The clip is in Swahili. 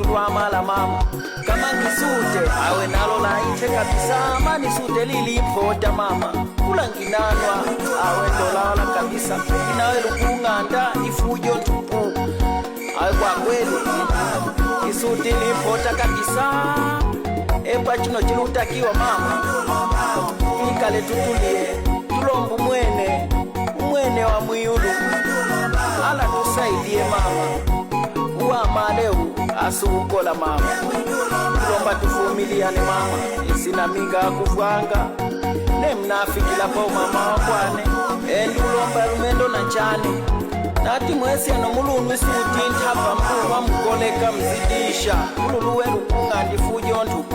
tulwa mala mama kama ngisute awe nalo la inche kabisa mani sute lilimpota mama kula nginanwa awe ndolala kabisa inawe lukunganda ifujo ntupu awe kwa kweli isute limpota kabisa epa chino chilutakiwa mama ikale tutulie tulombu mwene wa mwiyulu ala tusaidie mama uwa maleu asuukola mama tulomba tufumiliane mama isina minga kufwanga ne mnafikila po mama wakwane endulomba lumendo na chane nati mwesi ano mulungu isuti ntapa mkulu wa mkoleka mzidisha mululuwe lukunga ndifujo ntuku